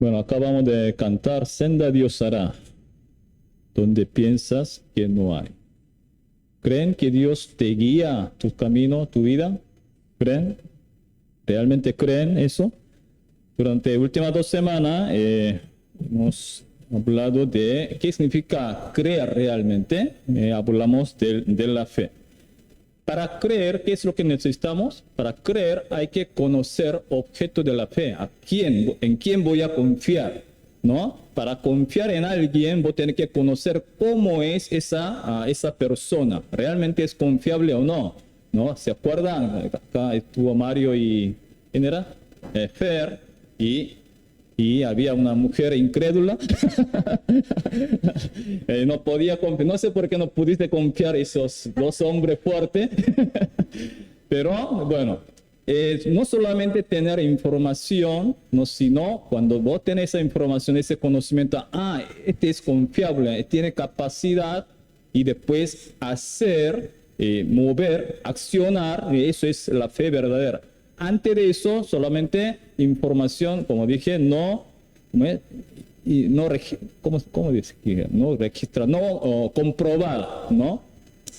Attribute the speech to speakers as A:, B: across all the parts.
A: Bueno, acabamos de cantar Senda Dios hará, donde piensas que no hay. ¿Creen que Dios te guía tu camino, tu vida? ¿Creen? ¿Realmente creen eso? Durante las últimas 2 semanas hemos hablado de qué significa creer realmente. Hablamos de la fe. Para creer, ¿qué es lo que necesitamos? Para creer hay que conocer objeto de la fe, en quién voy a confiar, ¿no? Para confiar en alguien, voy a tener que conocer cómo es esa persona, realmente es confiable o no, ¿no? ¿Se acuerdan? Acá estuvo Mario y, ¿quién era? Fer, y había una mujer incrédula. No podía confiar, no sé por qué no pudiste confiar esos dos hombres fuertes. Pero bueno, no solamente tener información, no, sino cuando vos tenés esa información, ese conocimiento, este es confiable, tiene capacidad, y después hacer, mover, accionar, y eso es la fe verdadera. Antes de eso, solamente información, como dije, no, y no ¿cómo dice? No registra, no comprobar, ¿no?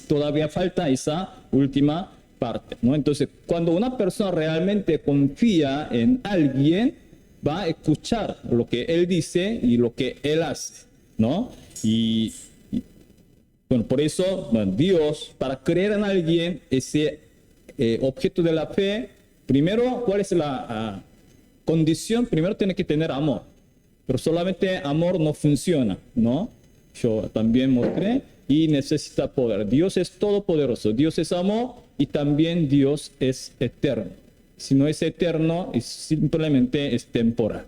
A: Todavía falta esa última parte, ¿no? Entonces, cuando una persona realmente confía en alguien, va a escuchar lo que él dice y lo que él hace, ¿no? Bueno, por eso, bueno, Dios, para creer en alguien, ese objeto de la fe, primero, ¿cuál es la condición? Primero tiene que tener amor, pero solamente amor no funciona, ¿no? Yo también mostré, y necesita poder. Dios es todopoderoso, Dios es amor, y también Dios es eterno. Si no es eterno, simplemente es temporal,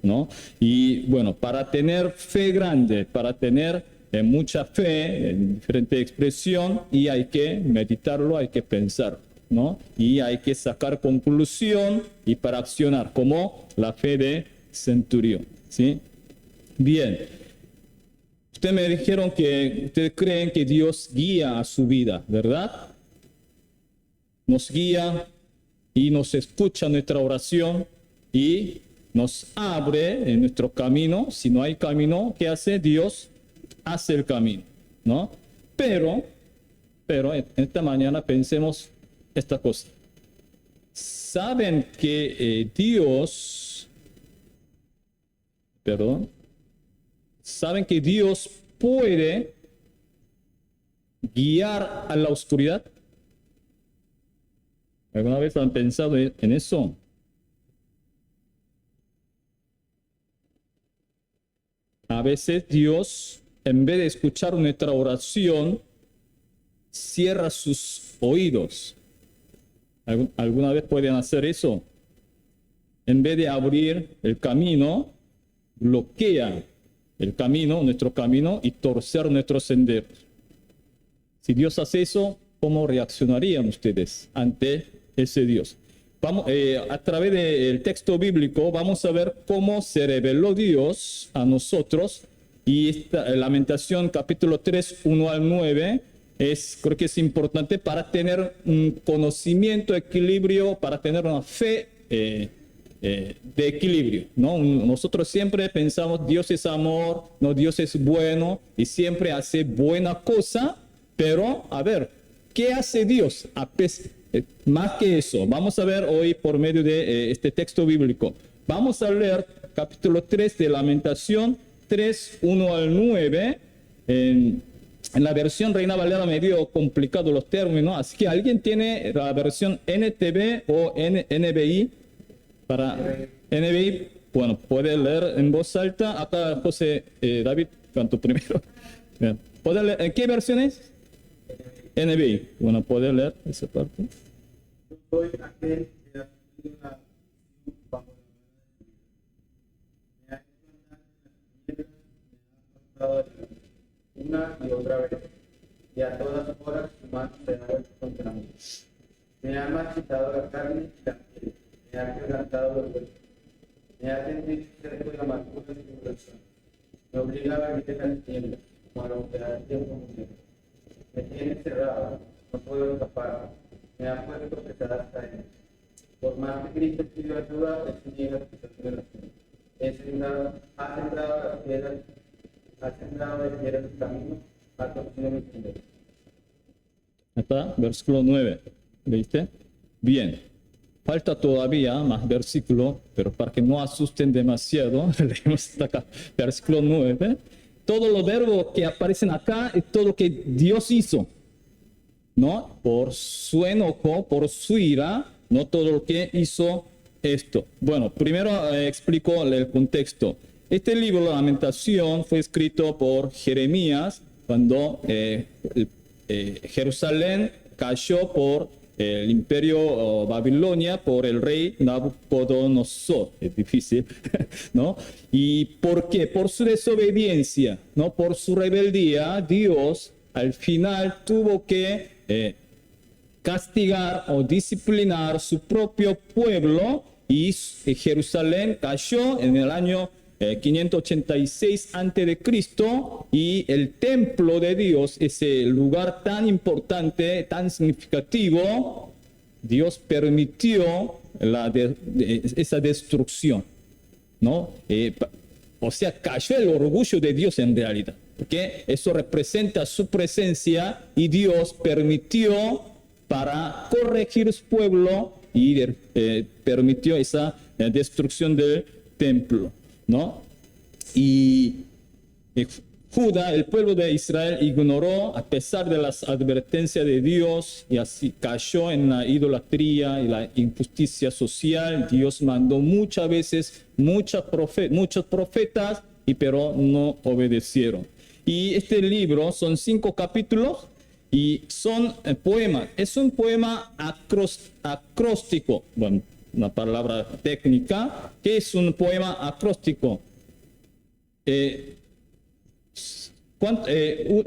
A: ¿no? Y bueno, para tener fe grande, para tener mucha fe, en diferente expresión, y hay que meditarlo, hay que pensar, ¿no? Y hay que sacar conclusión y para accionar, como la fe de centurión, ¿sí? Bien. Ustedes me dijeron que ustedes creen que Dios guía a su vida, ¿verdad? Nos guía y nos escucha nuestra oración y nos abre en nuestro camino. Si no hay camino, ¿qué hace? Dios hace el camino, ¿no? Pero en esta mañana pensemos esta cosa. ¿Saben que ¿saben que Dios puede guiar a la oscuridad? ¿Alguna vez han pensado en eso? A veces Dios, en vez de escuchar nuestra oración, cierra sus oídos. ¿Alguna vez pueden hacer eso? En vez de abrir el camino, bloquea el camino, nuestro camino, y torcer nuestros senderos. Si Dios hace eso, ¿cómo reaccionarían ustedes ante ese Dios? Vamos, a través del texto bíblico vamos a ver cómo se reveló Dios a nosotros, y esta Lamentación capítulo 3, 1 al 9, creo que es importante para tener un conocimiento, equilibrio, para tener una fe de equilibrio, ¿no? Nosotros siempre pensamos Dios es amor, no, Dios es bueno y siempre hace buena cosa, pero a ver, ¿qué hace Dios? Más que eso, vamos a ver hoy por medio de este texto bíblico. Vamos a leer capítulo 3 de Lamentación 3, 1 al 9. En la versión Reina Valera medio complicado los términos, así que alguien tiene la versión NTV o NBI. Para NBI, bueno, puede leer en voz alta. Acá José David cantó primero. ¿Puede leer? ¿En qué versión es? NBI. Bueno, puede leer esa parte.
B: Soy aquel que ha tenido la bajo me ha hecho andar en las tinieblas, me ha apartado de Dios una y otra vez, y a todas horas su mano se ha vuelto contra mí. Me ha marchitado la carne y la piel, me ha quebrantado los huesos, me ha tendido cerco de la amargura de su corazón, me obliga a vivir en las tinieblas, como a lo que da tiempo mundial. Me tiene cerrado, no puedo escapar, me ha puesto pesadas cadenas. Por más que Cristo pidió ayuda, es niega que se de la fe. Ha sembrado las piedras, ha sembrado de piedras el camino, ha torcido mis senderos.
A: Hasta versículo 9. ¿Viste? Bien. Falta todavía más versículo, pero para que no asusten demasiado, leemos hasta acá. Versículo 9. Todos los verbos que aparecen acá es todo lo que Dios hizo, ¿no? Por su enojo, por su ira, no todo lo que hizo esto. Bueno, primero explico el contexto. Este libro, La Lamentación, fue escrito por Jeremías cuando Jerusalén cayó por el imperio Babilonia, por el rey Nabucodonosor. Es difícil, ¿no? ¿Y por qué? Por su desobediencia, ¿no? Por su rebeldía, Dios al final tuvo que castigar o disciplinar su propio pueblo y Jerusalén cayó en el año 586 a.C. y el templo de Dios, ese lugar tan importante, tan significativo, Dios permitió esa destrucción, ¿no? O sea, cayó el orgullo de Dios en realidad, porque eso representa su presencia y Dios permitió para corregir su pueblo y permitió esa destrucción del templo, ¿no? Y Judá, el pueblo de Israel, ignoró a pesar de las advertencias de Dios y así cayó en la idolatría y la injusticia social. Dios mandó muchas veces muchos profetas, pero no obedecieron. Y este libro son 5 capítulos y son poemas. Es un poema acróstico. Bueno, una palabra técnica. ¿Qué es un poema acróstico?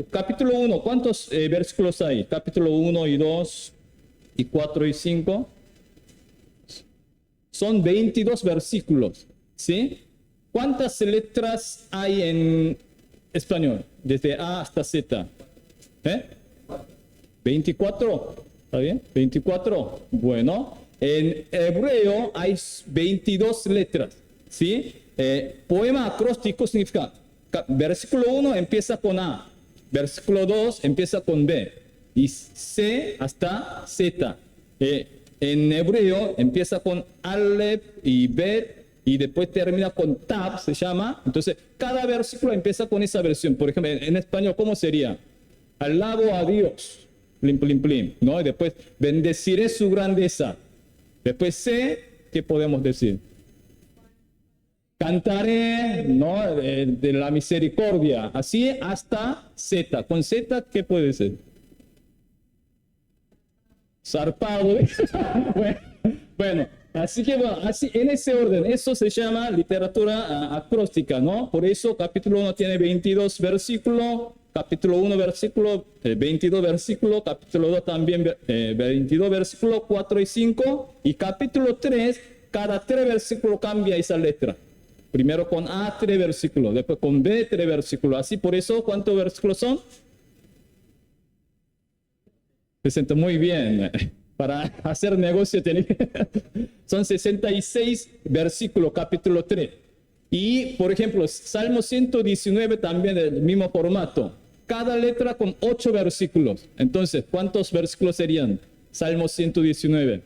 A: Capítulo 1, ¿cuántos versículos hay? Capítulo 1 y 2 y 4 y 5. Son 22 versículos, ¿sí? ¿Cuántas letras hay en español? Desde A hasta Z. 24, ¿está bien? 24, bueno. En hebreo hay 22 letras, ¿sí? Poema acróstico significa, versículo 1 empieza con A, versículo 2 empieza con B, y C hasta Z. En hebreo empieza con Aleph y Bet, y después termina con Tab, se llama. Entonces, cada versículo empieza con esa versión. Por ejemplo, en español, ¿cómo sería? Alabo a Dios, plim, plim, plim, ¿no? Y después, bendeciré su grandeza. Después C, ¿qué podemos decir? Cantaré, ¿no? De la misericordia, así hasta Z. Con Z, ¿qué puede ser? Zarpado. Bueno, así que bueno, así en ese orden, eso se llama literatura acróstica, ¿no? Por eso capítulo 1 tiene 22 versículos, capítulo 1 versículo, 22 versículos, capítulo 2 también 22 versículos, 4 y 5, y capítulo 3, cada 3 versículos cambia esa letra. Primero con A 3 versículos, después con B 3 versículos, así por eso, ¿cuántos versículos son? 60, muy bien. Para hacer negocio son 66 versículos, capítulo 3. Y, por ejemplo, Salmo 119 también del mismo formato. Cada letra con 8 versículos. Entonces, ¿cuántos versículos serían? Salmo 119.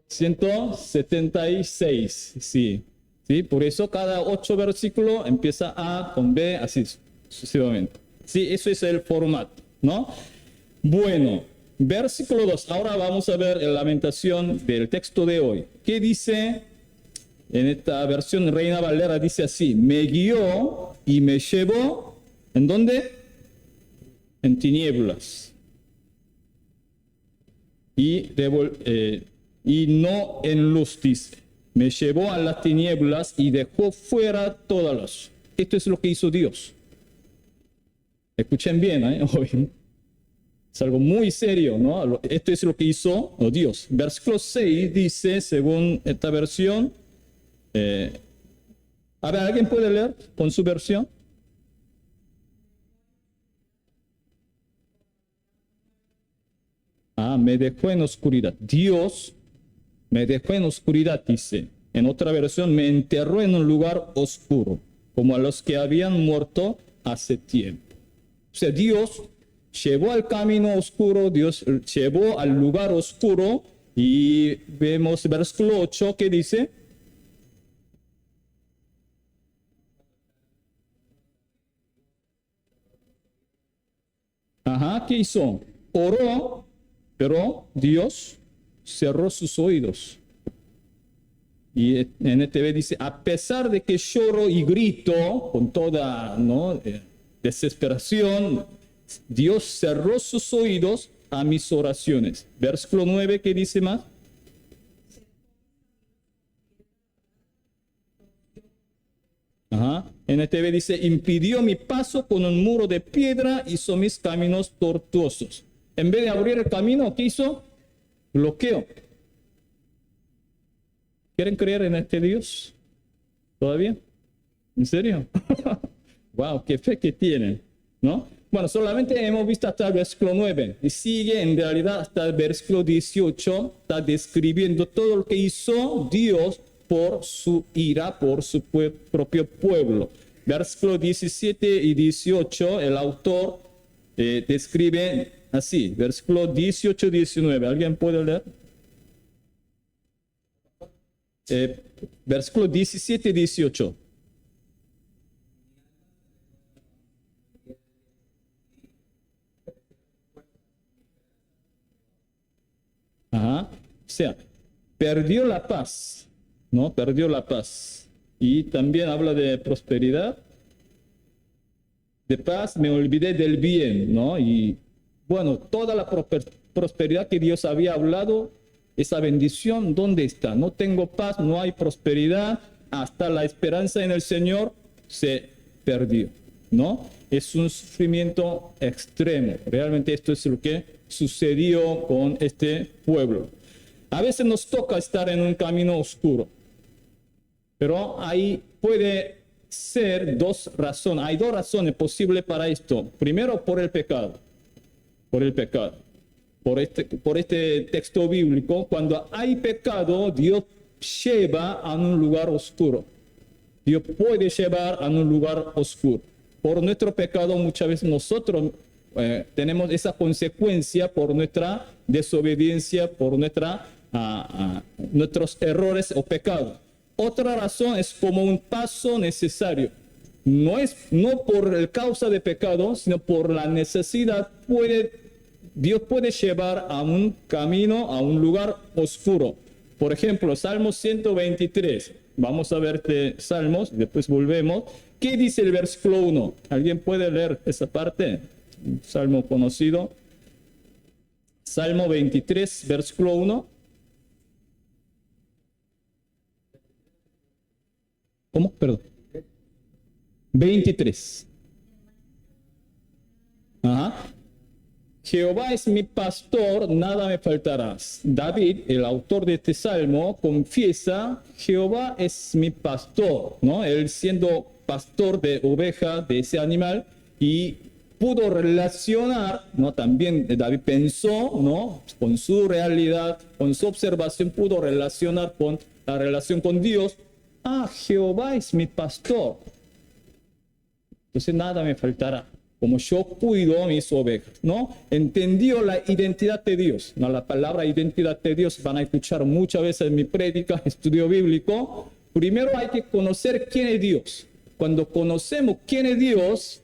A: 176, sí. ¿Sí? Por eso cada 8 versículos empieza A con B, así sucesivamente. Sí, eso es el formato, ¿no? Bueno, versículo 2. Ahora vamos a ver la lamentación del texto de hoy. ¿Qué dice en esta versión Reina Valera? Dice así: me guió y me llevó, ¿en dónde? En tinieblas. Y no en luz, dice. Me llevó a las tinieblas y dejó fuera todas las. Esto es lo que hizo Dios. Escuchen bien, hoy. Es algo muy serio, ¿no? Esto es lo que hizo Dios. Versículo 6 dice, según esta versión, a ver, ¿alguien puede leer con su versión? Me dejó en oscuridad. Dios Me dejó en oscuridad, dice. En otra versión, me enterró en un lugar oscuro, como a los que habían muerto hace tiempo. O sea, Dios llevó al camino oscuro, Dios llevó al lugar oscuro, y vemos versículo 8 que dice: ¿qué hizo? Oró, pero Dios cerró sus oídos. Y en NTV dice: a pesar de que lloro y grito con toda, ¿no?, desesperación, Dios cerró sus oídos a mis oraciones. Versículo 9, ¿qué dice más? NTV dice: impidió mi paso con un muro de piedra, hizo mis caminos tortuosos. En vez de abrir el camino, ¿qué hizo? Bloqueo. ¿Quieren creer en este Dios? ¿Todavía? ¿En serio? Wow, qué fe que tienen, ¿no? Bueno, solamente hemos visto hasta el versículo 9 y sigue en realidad hasta el versículo 18, está describiendo todo lo que hizo Dios por su ira, por su propio pueblo. Versículo 17 y 18, el autor describe así, versículo 18 y 19. ¿Alguien puede leer? Versículo 17 y 18. O sea, perdió la paz, ¿no? Perdió la paz. Y también habla de prosperidad. De paz me olvidé del bien, ¿no? Y bueno, toda la prosperidad que Dios había hablado, esa bendición, ¿dónde está? No tengo paz, no hay prosperidad, hasta la esperanza en el Señor se perdió, ¿no? Es un sufrimiento extremo. Realmente esto es lo que sucedió con este pueblo. A veces nos toca estar en un camino oscuro, pero ahí puede ser dos razones. Hay dos razones posibles para esto. Primero, por el pecado. Por el pecado. Por este texto bíblico, cuando hay pecado, Dios lleva a un lugar oscuro. Dios puede llevar a un lugar oscuro. Por nuestro pecado, muchas veces nosotros tenemos esa consecuencia por nuestra desobediencia, por nuestros errores o pecados. Otra razón es como un paso necesario. No por el causa de pecado, sino por la necesidad. Dios puede llevar a un camino, a un lugar oscuro. Por ejemplo, Salmo 123. Vamos a ver este Salmos, después volvemos. ¿Qué dice el versículo 1? ¿Alguien puede leer esa parte? Un salmo conocido. Salmo 23, versículo 1. ¿Cómo? Perdón. 23. Jehová es mi pastor, nada me faltará. David, el autor de este salmo, confiesa: Jehová es mi pastor, ¿no? Él siendo pastor de oveja, de ese animal, y pudo relacionar, ¿no? También David pensó, ¿no?, con su realidad, con su observación, pudo relacionar con la relación con Dios. Jehová es mi pastor, entonces nada me faltará, como yo cuido mis ovejas, ¿no? Entendió la identidad de Dios, ¿no? La palabra identidad de Dios van a escuchar muchas veces en mi prédica, estudio bíblico. Primero hay que conocer quién es Dios. Cuando conocemos quién es Dios,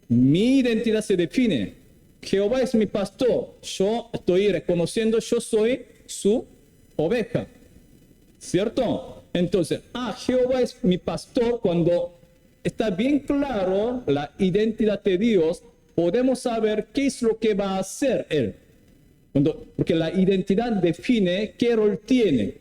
A: mi identidad se define. Jehová es mi pastor. Yo estoy reconociendo, yo soy su oveja, ¿cierto? Entonces, Jehová es mi pastor. Cuando está bien claro la identidad de Dios, podemos saber qué es lo que va a hacer Él. Porque la identidad define qué rol tiene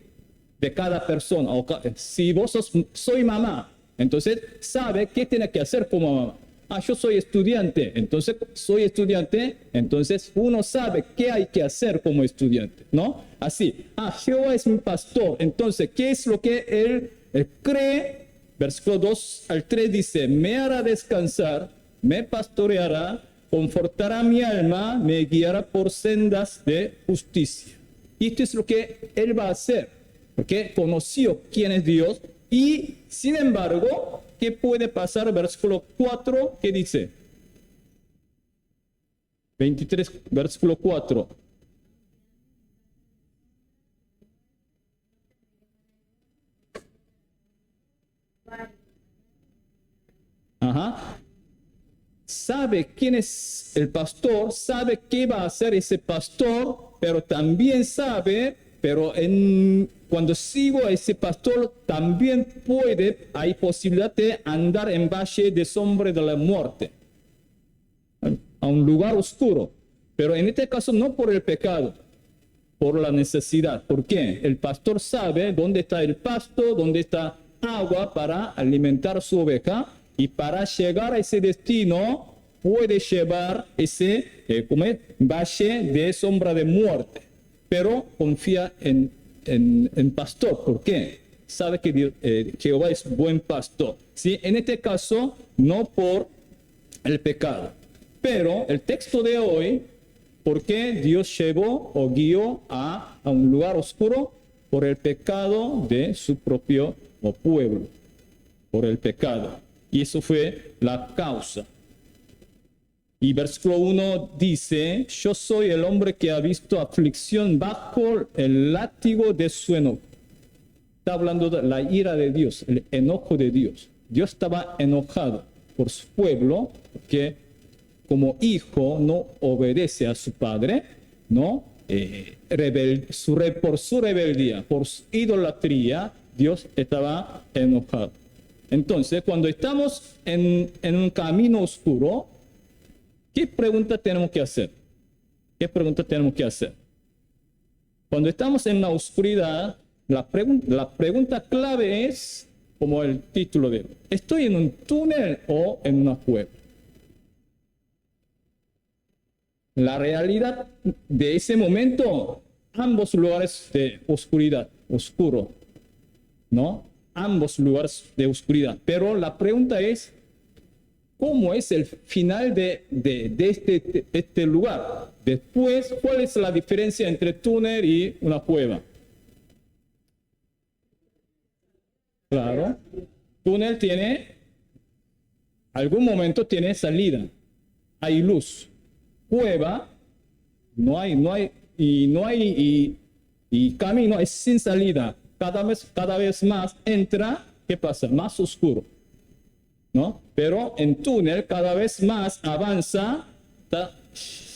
A: de cada persona. Si vos soy mamá, entonces sabe qué tiene que hacer como mamá. Yo soy estudiante, entonces soy estudiante, entonces uno sabe qué hay que hacer como estudiante, ¿no? Así, Jehová es mi pastor, entonces, ¿qué es lo que él cree? Versículo 2 al 3 dice: me hará descansar, me pastoreará, confortará mi alma, me guiará por sendas de justicia. Y esto es lo que él va a hacer, porque conoció quién es Dios. Y sin embargo, ¿qué puede pasar? Versículo 4, ¿qué dice? 23, versículo 4. Ajá. Sabe quién es el pastor, sabe qué va a hacer ese pastor, pero también sabe, cuando sigo a ese pastor, también hay posibilidad de andar en valle de sombra de la muerte, a un lugar oscuro. Pero en este caso no por el pecado, por la necesidad. ¿Por qué? El pastor sabe dónde está el pasto, dónde está agua para alimentar su oveja, y para llegar a ese destino puede llevar ese valle de sombra de muerte. Pero confía en pastor. ¿Por qué? Sabe que Jehová es buen pastor. ¿Sí? En este caso, no por el pecado. Pero el texto de hoy, ¿por qué Dios llevó o guió a un lugar oscuro? Por el pecado de su propio pueblo. Por el pecado. Y eso fue la causa. Y versículo 1 dice, yo soy el hombre que ha visto aflicción bajo el látigo de su enojo. Está hablando de la ira de Dios, el enojo de Dios. Dios estaba enojado por su pueblo, que como hijo no obedece a su padre, ¿no? Por su rebeldía, por su idolatría, Dios estaba enojado. Entonces, cuando estamos en un camino oscuro, ¿qué pregunta tenemos que hacer? ¿Qué pregunta tenemos que hacer? Cuando estamos en la oscuridad, la pregunta clave es, como el título de hoy, ¿estoy en un túnel o en una cueva? La realidad de ese momento, ambos lugares de oscuridad, oscuro, ¿no? Ambos lugares de oscuridad. Pero la pregunta es, ¿cómo es el final de este lugar? Después, ¿cuál es la diferencia entre túnel y una cueva? Claro, túnel tiene, algún momento tiene salida, hay luz. Cueva, no hay, y camino es sin salida. Cada vez más entra, ¿qué pasa? Más oscuro, ¿no? Pero en túnel cada vez más avanza, está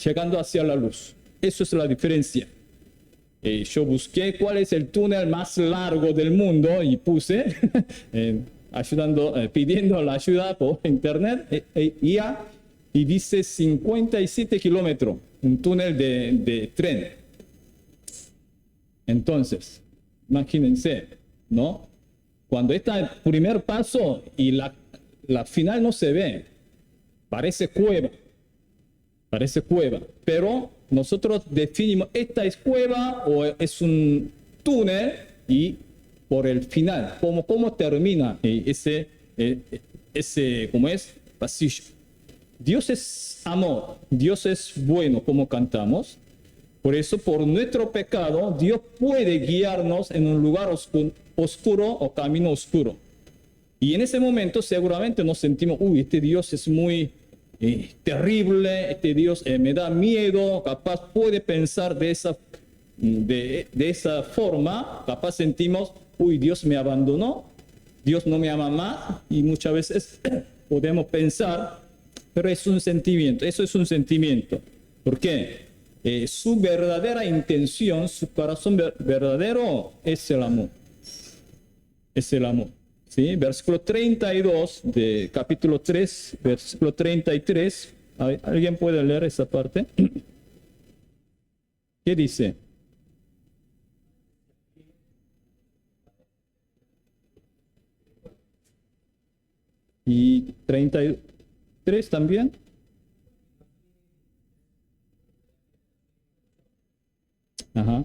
A: llegando hacia la luz. Eso es la diferencia. Yo busqué cuál es el túnel más largo del mundo y puse, pidiendo la ayuda por internet, y dice 57 kilómetros, un túnel de tren. Entonces, imagínense, ¿no? Cuando está el primer paso y la final no se ve, parece cueva, pero nosotros definimos, ¿esta es cueva o es un túnel? Y por el final, ¿cómo termina ese ¿cómo es? Pasillo. Dios es amor, Dios es bueno, como cantamos. Por eso, por nuestro pecado, Dios puede guiarnos en un lugar oscuro o camino oscuro. Y en ese momento seguramente nos sentimos, este Dios es muy terrible, este Dios me da miedo, capaz puede pensar de esa forma, capaz sentimos, Dios me abandonó, Dios no me ama más, y muchas veces podemos pensar, pero es un sentimiento, eso es un sentimiento. ¿Por qué? Su verdadera intención, su corazón verdadero es el amor. Es el amor. ¿Sí? Versículo 32 de capítulo 3, versículo 33. ¿Alguien puede leer esa parte? ¿Qué dice? Y 33 también. Ajá.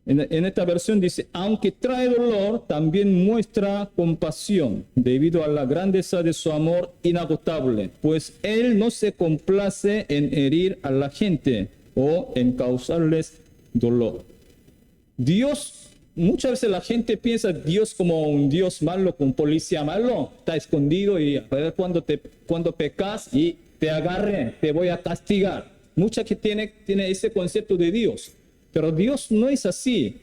A: En esta versión dice, aunque trae dolor, también muestra compasión debido a la grandeza de su amor inagotable, pues Él no se complace en herir a la gente o en causarles dolor. Dios, muchas veces la gente piensa Dios como un Dios malo, como un policía malo, está escondido y a ver cuando pecas y te agarre, te voy a castigar. Mucha que tiene ese concepto de Dios, pero Dios no es así.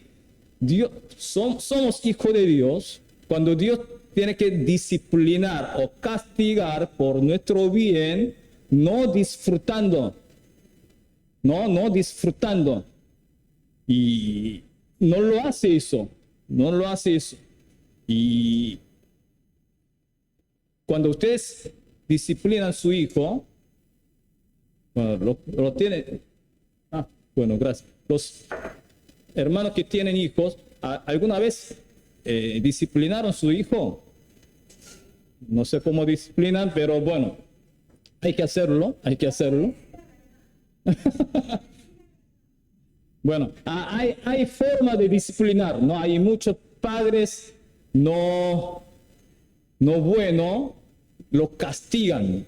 A: Somos hijos de Dios. Cuando Dios tiene que disciplinar o castigar por nuestro bien, no disfrutando. No disfrutando. Y no lo hace eso. No lo hace eso. Y cuando ustedes disciplinan a su hijo, bueno, lo tiene. Bueno, gracias. Los hermanos que tienen hijos, ¿alguna vez disciplinaron a su hijo? No sé cómo disciplinan, pero bueno, hay que hacerlo. Bueno, hay forma de disciplinar, ¿no? Hay muchos padres no bueno, lo castigan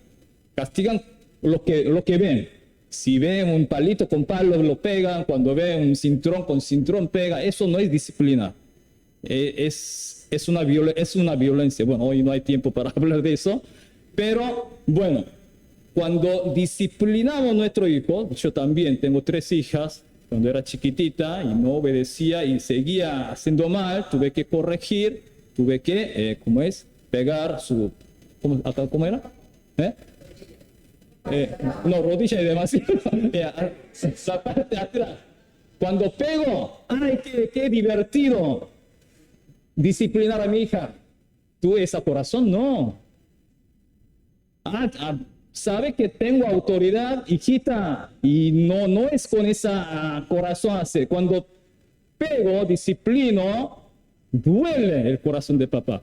A: lo que ven. Si ven un palito con palo, lo pegan. Cuando ven un cinturón con cinturón, pega. Eso no es disciplina. Es una violencia. Bueno, hoy no hay tiempo para hablar de eso. Pero, bueno, cuando disciplinamos a nuestro hijo, yo también tengo 3 hijas, cuando era chiquitita y no obedecía y seguía haciendo mal, tuve que corregir, tuve que, pegar su... ¿Cómo era? No, rodilla y demás. La parte de atrás. Cuando pego, ¡ay, qué divertido! Disciplinar a mi hija. ¿Tú esa corazón? No. Sabe que tengo autoridad, hijita, y no es con esa corazón hace. Cuando pego, disciplino, duele el corazón de papá.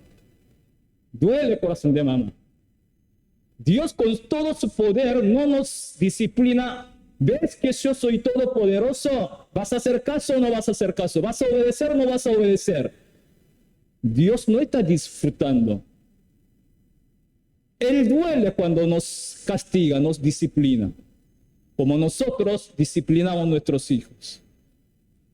A: Duele el corazón de mamá. Dios con todo su poder no nos disciplina. ¿Ves que yo soy todopoderoso? ¿Vas a hacer caso o no vas a hacer caso? ¿Vas a obedecer o no vas a obedecer? Dios no está disfrutando. Él duele cuando nos castiga, nos disciplina, como nosotros disciplinamos a nuestros hijos.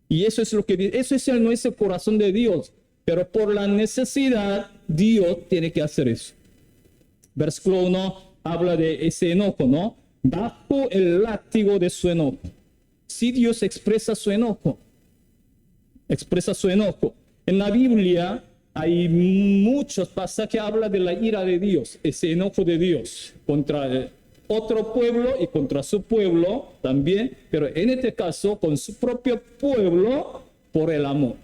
A: Y eso es no es el corazón de Dios, pero por la necesidad Dios tiene que hacer eso. Versículo 1 habla de ese enojo, ¿no? Bajo el látigo de su enojo. Si Dios expresa su enojo. En la Biblia hay muchos pasajes que hablan de la ira de Dios, ese enojo de Dios contra otro pueblo y contra su pueblo también, pero en este caso con su propio pueblo por el amor.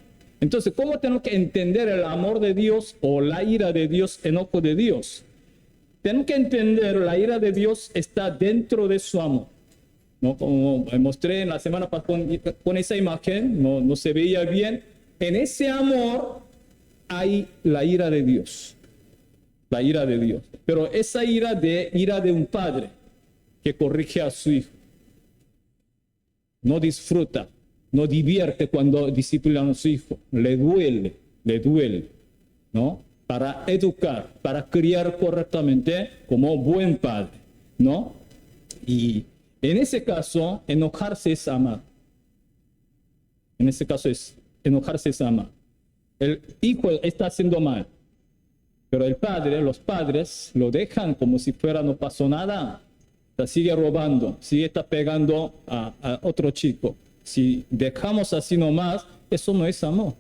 A: Entonces, ¿cómo tenemos que entender el amor de Dios o la ira de Dios, enojo de Dios? Tenemos que entender la ira de Dios está dentro de su amor, ¿no? Como mostré en la semana pasada con esa imagen, no se veía bien. En ese amor hay la ira de Dios. La ira de Dios. Pero esa ira de un padre que corrige a su hijo. No disfruta, no divierte cuando disciplina a su hijo. Le duele, ¿no? Para educar, para criar correctamente como buen padre, ¿no? Y en ese caso, enojarse es amar. El hijo está haciendo mal, pero los padres lo dejan como si fuera no pasó nada. O sea, sigue robando, está pegando a otro chico. Si dejamos así nomás, eso no es amor.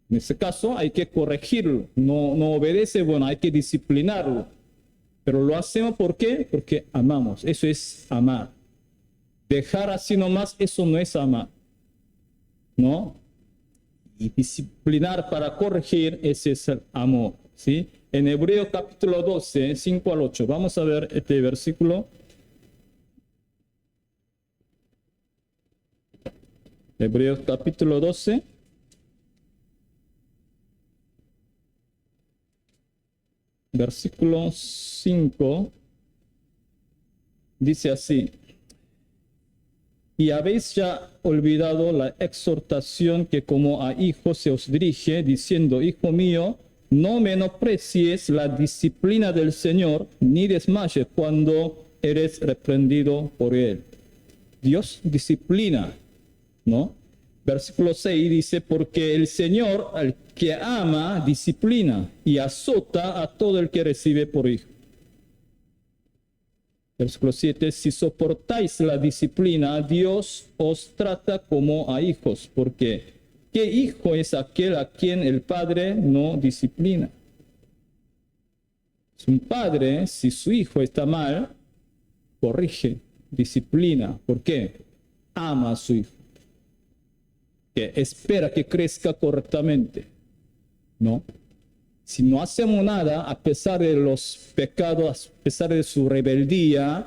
A: En ese caso hay que corregirlo. No obedece, bueno, hay que disciplinarlo. Pero lo hacemos ¿por qué? Porque amamos. Eso es amar. Dejar así nomás, eso no es amar, ¿no? Y disciplinar para corregir, ese es el amor, ¿sí? En Hebreos capítulo 12, 5 al 8, vamos a ver este versículo. Hebreos capítulo 12. Versículo 5. Dice así: y habéis ya olvidado la exhortación que como a hijos se os dirige, diciendo: hijo mío, no menosprecies la disciplina del Señor, ni desmayes cuando eres reprendido por Él. Dios disciplina, ¿no? Versículo 6 dice, porque el Señor al que ama disciplina y azota a todo el que recibe por hijo. Versículo 7, si soportáis la disciplina, Dios os trata como a hijos, porque ¿qué hijo es aquel a quien el Padre no disciplina? Un padre, si su hijo está mal, corrige, disciplina. ¿Por qué? Ama a su hijo. Que espera que crezca correctamente, ¿no? Si no hacemos nada, a pesar de los pecados, a pesar de su rebeldía,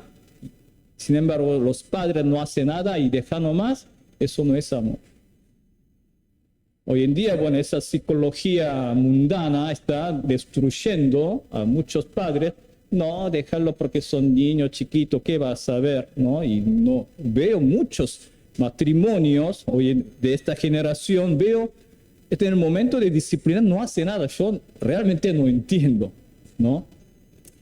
A: sin embargo, los padres no hacen nada y dejan nomás, eso no es amor. Hoy en día, bueno, esa psicología mundana está destruyendo a muchos padres. No, déjalo porque son niños chiquitos, ¿qué va a saber? ¿No? Y no veo muchos matrimonios hoy de esta generación, veo en el momento de disciplina no hace nada. Yo realmente no entiendo, ¿no?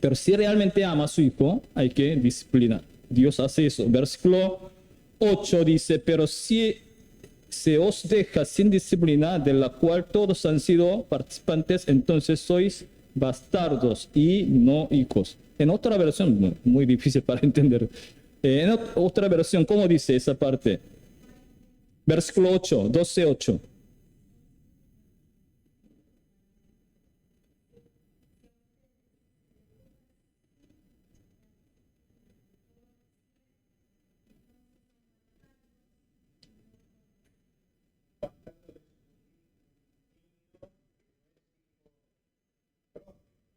A: Pero si realmente ama a su hijo, hay que disciplinar. Dios hace eso. Versículo 8 dice, pero si se os deja sin disciplina, de la cual todos han sido participantes, entonces sois bastardos y no hijos. En otra versión, muy difícil para entender. En otra versión, ¿cómo dice esa parte? Versículo 8, 12:8.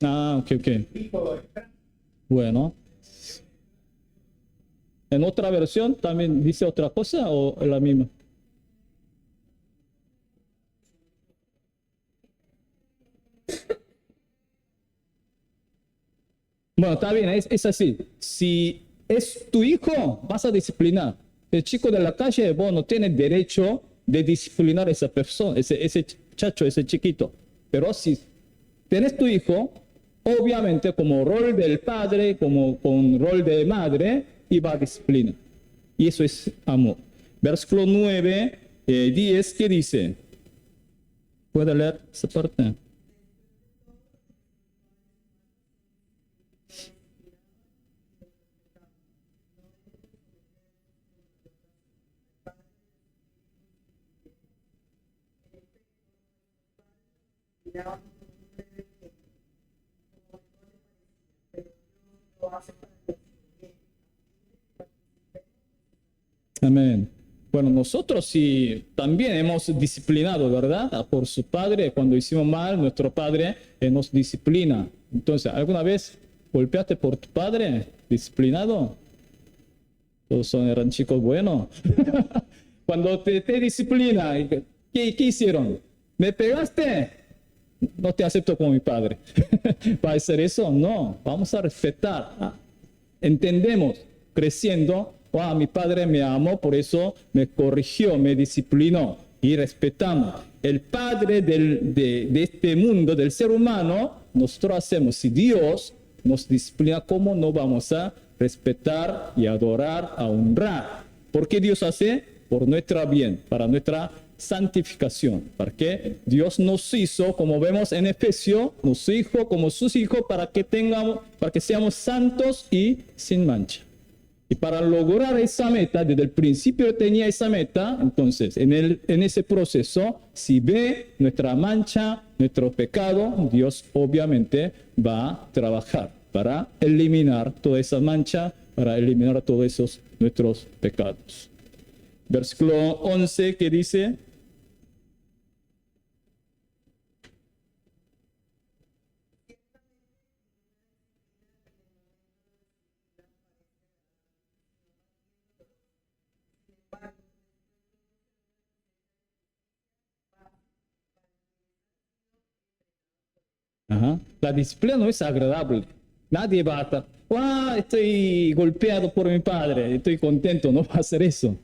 A: Ah, ok. Bueno. ¿En otra versión también dice otra cosa o la misma? Bueno, está bien, es así. Si es tu hijo, vas a disciplinar. El chico de la calle, bueno, tiene derecho de disciplinar a esa persona, ese chacho, ese chiquito. Pero si tienes tu hijo, obviamente como rol del padre, como con rol de madre, y va a disciplinar. Y eso es amor. Versículo 9, 10, ¿qué dice? ¿Puede leer esa parte? Amén. Bueno, nosotros sí también hemos disciplinado, ¿verdad? Por su padre, cuando hicimos mal, nuestro padre nos disciplina. Entonces, ¿alguna vez golpeaste por tu padre disciplinado? Todos eran chicos buenos. Cuando te disciplina, ¿qué hicieron? ¿Me pegaste? No te acepto como mi padre. ¿Va a ser eso? No, vamos a respetar. Entendemos, creciendo, mi padre me amó, por eso me corrigió, me disciplinó y respetamos. El padre de este mundo, del ser humano, nosotros hacemos. Si Dios nos disciplina, ¿cómo no vamos a respetar y adorar, a honrar? ¿Por qué Dios hace? Por nuestro bien, para nuestra santificación, para que Dios nos hizo, como vemos en Efesios, nos hizo como sus hijos para que seamos santos y sin mancha. Y para lograr esa meta, desde el principio tenía esa meta, entonces en ese proceso, si ve nuestra mancha, nuestro pecado, Dios obviamente va a trabajar para eliminar toda esa mancha, para eliminar todos esos nuestros pecados. Versículo 11 que dice: la disciplina no es agradable. Nadie va a estar, estoy golpeado por mi padre, estoy contento, no va a hacer eso.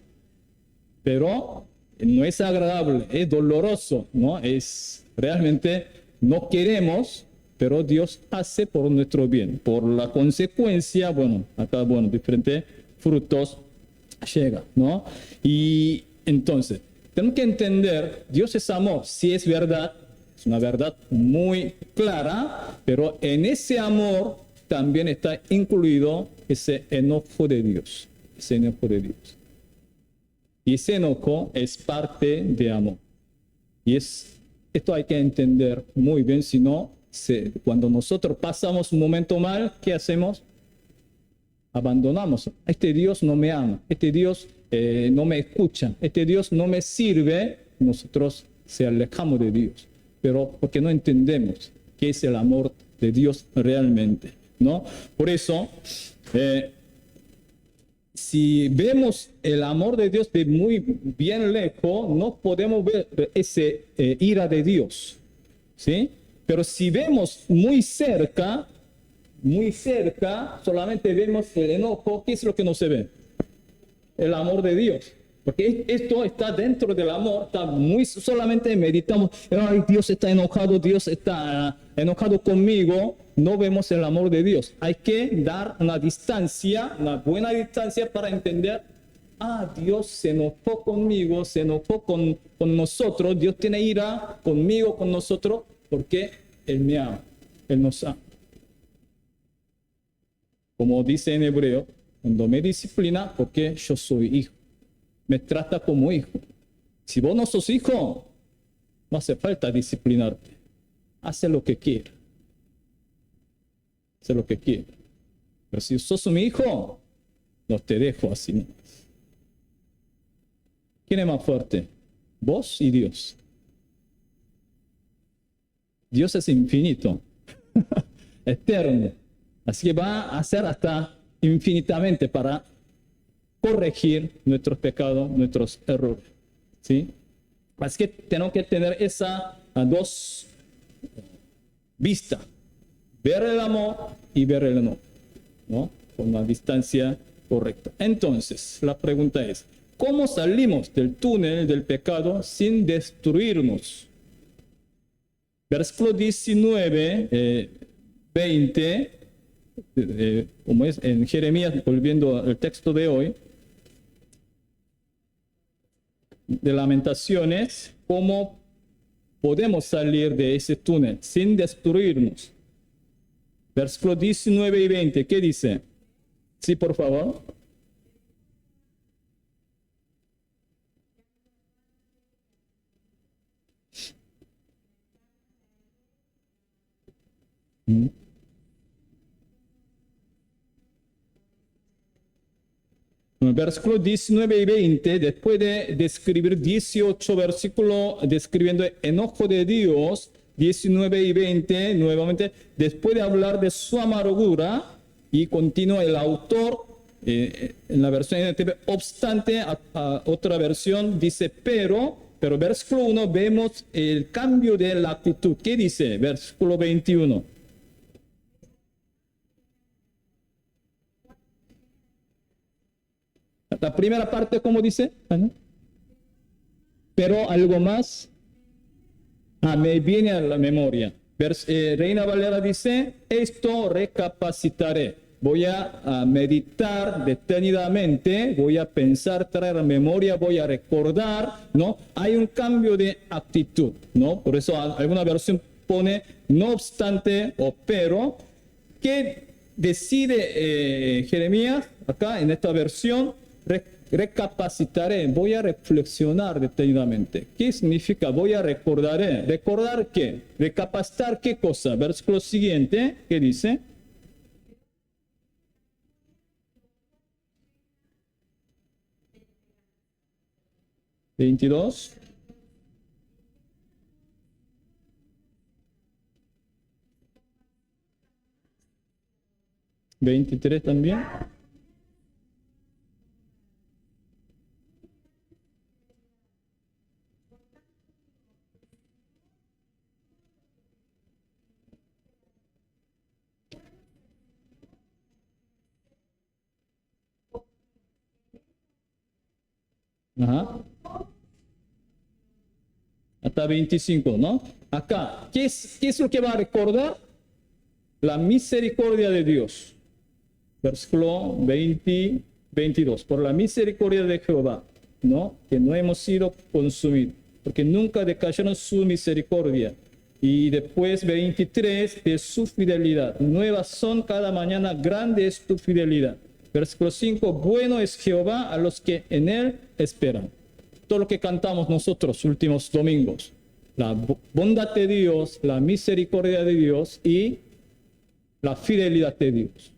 A: Pero no es agradable, es doloroso, ¿no? Es realmente no queremos, pero Dios hace por nuestro bien. Por la consecuencia, acá, diferentes frutos llega, ¿no? Y entonces, tenemos que entender, Dios es amor, sí es verdad, es una verdad muy clara, pero en ese amor también está incluido ese enojo de Dios, ese enojo de Dios. Y ese enojo es parte de amor. Y esto hay que entender muy bien, si no, cuando nosotros pasamos un momento mal, ¿qué hacemos? Abandonamos. Este Dios no me ama, este Dios no me escucha, este Dios no me sirve, nosotros se alejamos de Dios, pero porque no entendemos qué es el amor de Dios realmente, ¿no? Por eso, si vemos el amor de Dios de muy bien lejos, no podemos ver ese ira de Dios, ¿sí? Pero si vemos muy cerca, solamente vemos el enojo. ¿Qué es lo que no se ve? El amor de Dios. Porque esto está dentro del amor, solamente meditamos, ay, Dios está enojado conmigo, no vemos el amor de Dios. Hay que dar una distancia, una buena distancia para entender, Dios se enojó conmigo, se enojó con nosotros, Dios tiene ira conmigo, con nosotros, porque Él me ama, Él nos ama. Como dice en hebreo, cuando me disciplina, porque yo soy hijo. Me trata como hijo. Si vos no sos hijo, no hace falta disciplinarte. Hace lo que quiera. Hace lo que quiera. Pero si sos mi hijo, no te dejo así, ¿no? ¿Quién es más fuerte? Vos y Dios. Dios es infinito, eterno. Así que va a hacer hasta infinitamente para corregir nuestros pecados, nuestros errores, ¿sí? Así que tenemos que tener esas dos vistas, ver el amor y ver el enojo, ¿no? Con una distancia correcta. Entonces, la pregunta es, ¿cómo salimos del túnel del pecado sin destruirnos? Versículo 19, 20, como es en Jeremías, volviendo al texto de hoy, de Lamentaciones, cómo podemos salir de ese túnel sin destruirnos. Versículo 19 y 20, ¿qué dice? Sí, por favor. Versículos 19 y 20, después de describir 18 versículos describiendo el enojo de Dios, 19 y 20, nuevamente, después de hablar de su amargura, y continúa el autor, en la versión NTV, obstante, a otra versión dice pero versículo 1 vemos el cambio de la actitud. ¿Qué dice? Versículo 21. La primera parte, ¿cómo dice? Pero algo más. Me viene a la memoria. Reina Valera dice, esto recapacitaré. Voy a meditar detenidamente, voy a pensar, traer a memoria, voy a recordar, ¿no? Hay un cambio de actitud, ¿no? Por eso alguna versión pone, no obstante o pero, ¿qué decide Jeremías acá en esta versión? Recapacitaré, voy a reflexionar detenidamente. ¿Qué significa? Voy a recordaré. ¿Recordar qué? ¿Recapacitar qué cosa? Versículo siguiente, ¿qué dice? ¿22? ¿23 también? Ajá. Hasta 25, ¿no? Acá, ¿qué es lo que va a recordar? La misericordia de Dios. Versículo 22. Por la misericordia de Jehová. ¿no? Que no hemos sido consumidos, porque nunca decayeron su misericordia. Y después 23, de su fidelidad. Nuevas son cada mañana, grande es tu fidelidad. Versículo 5, bueno es Jehová a los que en él esperan. Todo lo que cantamos nosotros últimos domingos. La bondad de Dios, la misericordia de Dios y la fidelidad de Dios.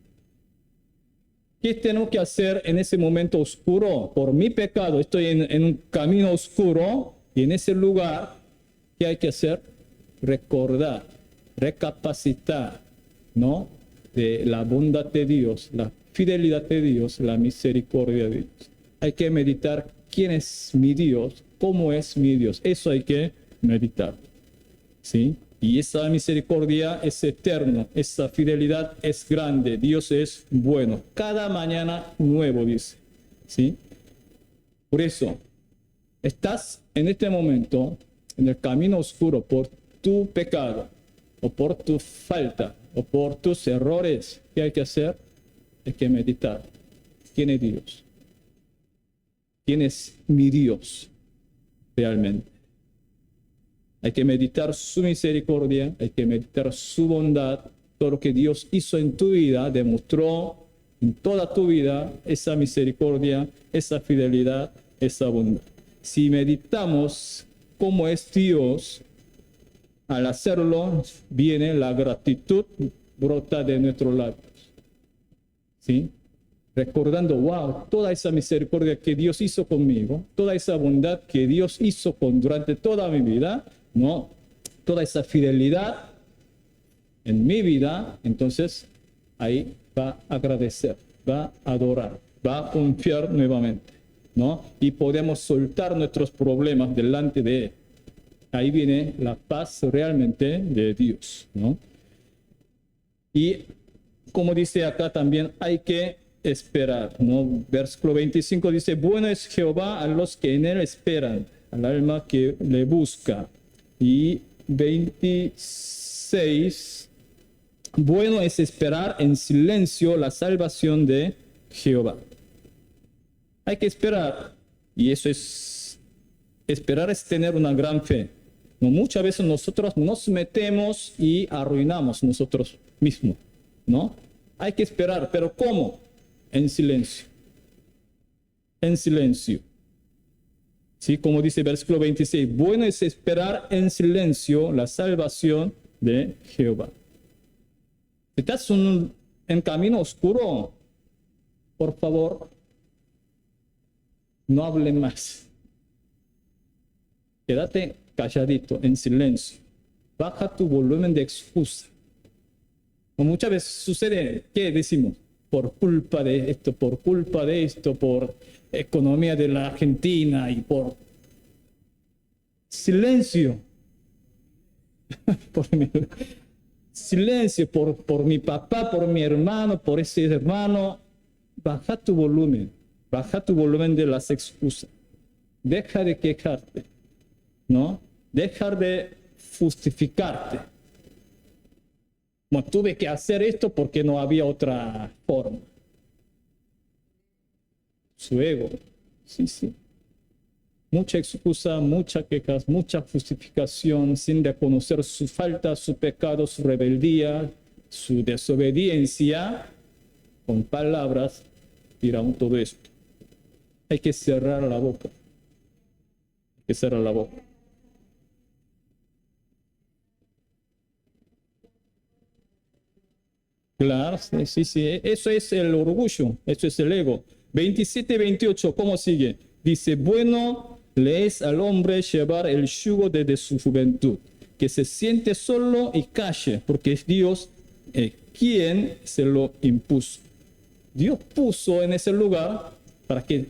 A: ¿Qué tengo que hacer en ese momento oscuro? Por mi pecado, estoy en un camino oscuro y en ese lugar, ¿qué hay que hacer? Recordar, recapacitar, ¿no? De la bondad de Dios, la fidelidad de Dios, la misericordia de Dios. Hay que meditar quién es mi Dios, cómo es mi Dios. Eso hay que meditar, ¿sí? Y esa misericordia es eterna, esa fidelidad es grande, Dios es bueno. Cada mañana nuevo, dice, ¿sí? Por eso, estás en este momento en el camino oscuro por tu pecado, o por tu falta, o por tus errores. ¿Qué hay que hacer? Hay que meditar. ¿Quién es Dios? ¿Quién es mi Dios realmente? Hay que meditar su misericordia, hay que meditar su bondad, todo lo que Dios hizo en tu vida, demostró en toda tu vida esa misericordia, esa fidelidad, esa bondad. Si meditamos cómo es Dios, al hacerlo viene la gratitud, brota de nuestros labios. ¿Sí? Recordando, wow, toda esa misericordia que Dios hizo conmigo, toda esa bondad que Dios hizo durante toda mi vida, ¿no? Toda esa fidelidad en mi vida, entonces ahí va a agradecer, va a adorar, va a confiar nuevamente, ¿no? Y podemos soltar nuestros problemas delante de Él. Ahí viene la paz realmente de Dios, ¿no? Y como dice acá también, hay que esperar, ¿no? Versículo 25 dice, bueno es Jehová a los que en él esperan, al alma que le busca. Y 26, bueno es esperar en silencio la salvación de Jehová. Hay que esperar, y eso es, esperar es tener una gran fe. No, muchas veces nosotros nos metemos y arruinamos nosotros mismos, ¿no? Hay que esperar, pero ¿cómo? En silencio. En silencio. Sí, como dice el versículo 26, bueno es esperar en silencio la salvación de Jehová. Si estás en camino oscuro, por favor, no hable más. Quédate calladito, en silencio. Baja tu volumen de excusa. Muchas veces sucede, ¿qué decimos? Por culpa de esto, por economía de la Argentina y por silencio. Silencio por mi papá, por mi hermano, por ese hermano. Baja tu volumen de las excusas. Deja de quejarte, ¿no? Deja de justificarte. No, tuve que hacer esto porque no había otra forma. Su ego, sí. Mucha excusa, muchas quejas, mucha justificación sin reconocer su falta, su pecado, su rebeldía, su desobediencia. Con palabras dirán todo esto. Hay que cerrar la boca. Hay que cerrar la boca. Claro, sí. Eso es el orgullo, eso es el ego. 27, 28, ¿cómo sigue? Dice, bueno le es al hombre llevar el yugo desde su juventud, que se siente solo y calle, porque es Dios quien se lo impuso. Dios puso en ese lugar para que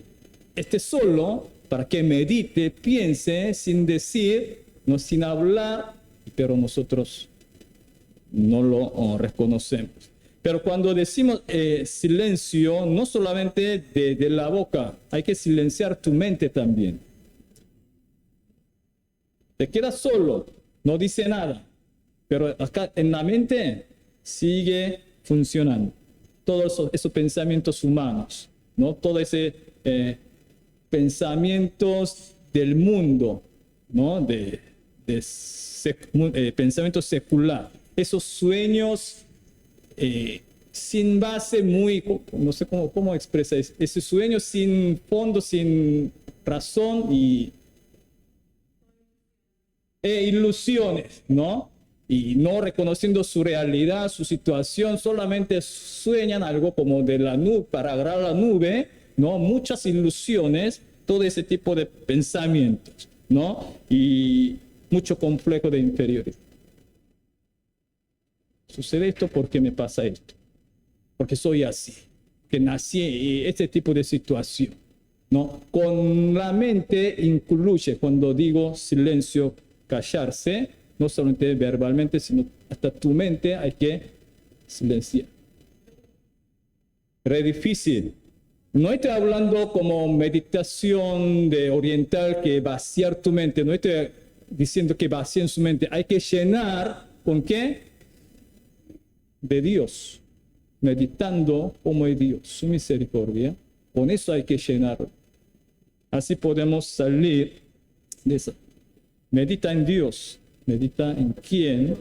A: esté solo, para que medite, piense, sin decir, no sin hablar, pero nosotros no lo reconocemos. Pero cuando decimos silencio, no solamente de la boca, hay que silenciar tu mente también. Te quedas solo, no dice nada, pero acá en la mente sigue funcionando. Todos esos pensamientos humanos, ¿no? Todo ese pensamientos del mundo, ¿no? Pensamiento secular. Esos sueños sin base, muy, no sé cómo expresa eso. Ese sueño sin fondo, sin razón e ilusiones, ¿no? Y no reconociendo su realidad, su situación, solamente sueñan algo como de la nube, para agarrar la nube, ¿no? Muchas ilusiones, todo ese tipo de pensamientos, ¿no? Y mucho complejo de inferioridad. Sucede esto porque me pasa esto, porque soy así, que nací en este tipo de situación, ¿no? Con la mente incluye, cuando digo silencio, callarse, no solamente verbalmente, sino hasta tu mente hay que silenciar. Pero es difícil. No estoy hablando como meditación de oriental que vaciar tu mente, no estoy diciendo que vacíen su mente, hay que llenar ¿con qué? De Dios, meditando como es Dios, su misericordia, con eso hay que llenarlo. Así podemos salir de eso. Medita en Dios, medita en quién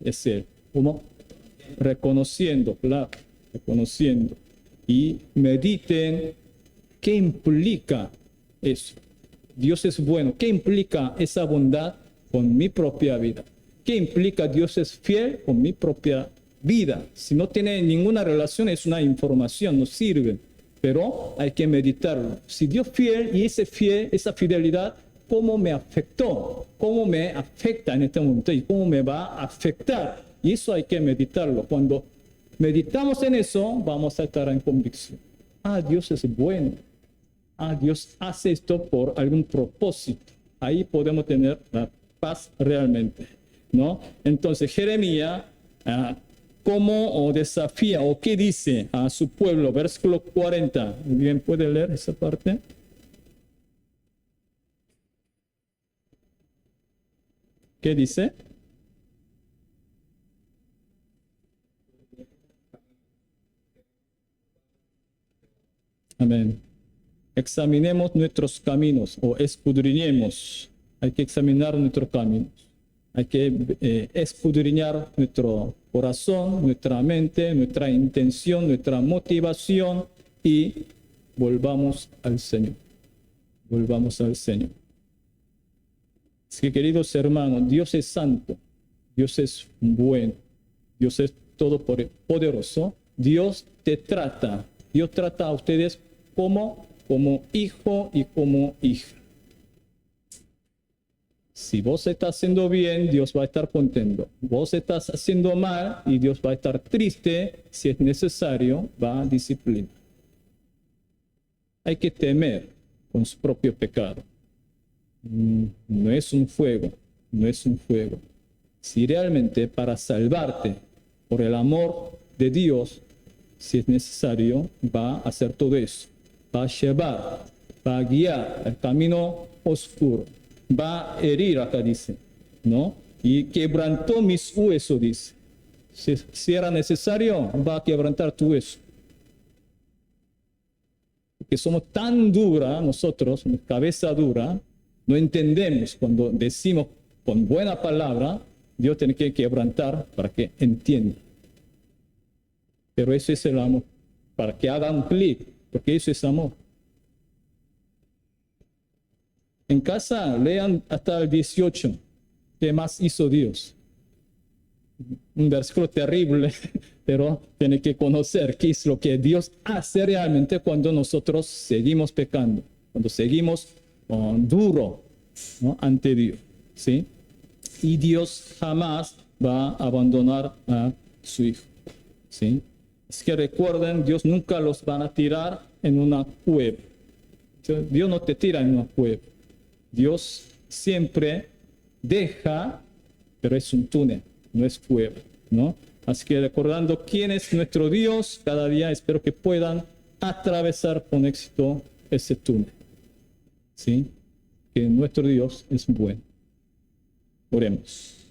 A: es Él. ¿Cómo? Reconociendo, claro, reconociendo. Y mediten qué implica eso. Dios es bueno. ¿Qué implica esa bondad con mi propia vida? ¿Qué implica Dios es fiel con mi propia vida? Si no tiene ninguna relación, es una información, no sirve. Pero hay que meditarlo. Si Dios es fiel y esa fidelidad, ¿cómo me afectó? ¿Cómo me afecta en este momento? ¿Y cómo me va a afectar? Y eso hay que meditarlo. Cuando meditamos en eso, vamos a estar en convicción. Ah, Dios es bueno. Ah, Dios hace esto por algún propósito. Ahí podemos tener la paz realmente, ¿no? Entonces, Jeremías, ¿cómo desafía o qué dice a su pueblo? Versículo 40. ¿Bien puede leer esa parte? ¿Qué dice? Amén. Examinemos nuestros caminos o escudriñemos. Hay que examinar nuestros caminos. Hay que escudriñar nuestro corazón, nuestra mente, nuestra intención, nuestra motivación y volvamos al Señor. Volvamos al Señor. Así que, queridos hermanos, Dios es santo, Dios es bueno, Dios es todopoderoso. Dios trata a ustedes como hijo y como hija. Si vos estás haciendo bien, Dios va a estar contento. Vos estás haciendo mal y Dios va a estar triste. Si es necesario, va a disciplinar. Hay que temer con su propio pecado. No es un fuego, no es un fuego. Si realmente para salvarte por el amor de Dios, si es necesario, va a hacer todo eso. Va a llevar, va a guiar el camino oscuro. Va a herir, acá dice, ¿no? Y quebrantó mis huesos, dice. Si era necesario, va a quebrantar tu hueso. Porque somos tan duras nosotros, cabeza dura, no entendemos cuando decimos con buena palabra, Dios tiene que quebrantar para que entienda. Pero eso es el amor, para que haga un clic, porque eso es amor. En casa lean hasta el 18. ¿Qué más hizo Dios? Un versículo terrible, pero tiene que conocer qué es lo que Dios hace realmente cuando nosotros seguimos pecando, cuando seguimos duro, ¿no? Ante Dios, ¿sí? Y Dios jamás va a abandonar a su hijo, ¿sí? Es que recuerden, Dios nunca los va a tirar en una cueva. Dios no te tira en una cueva. Dios siempre deja, pero es un túnel, no es cueva, ¿no? Así que recordando quién es nuestro Dios, cada día espero que puedan atravesar con éxito ese túnel, ¿sí? Que nuestro Dios es bueno. Oremos.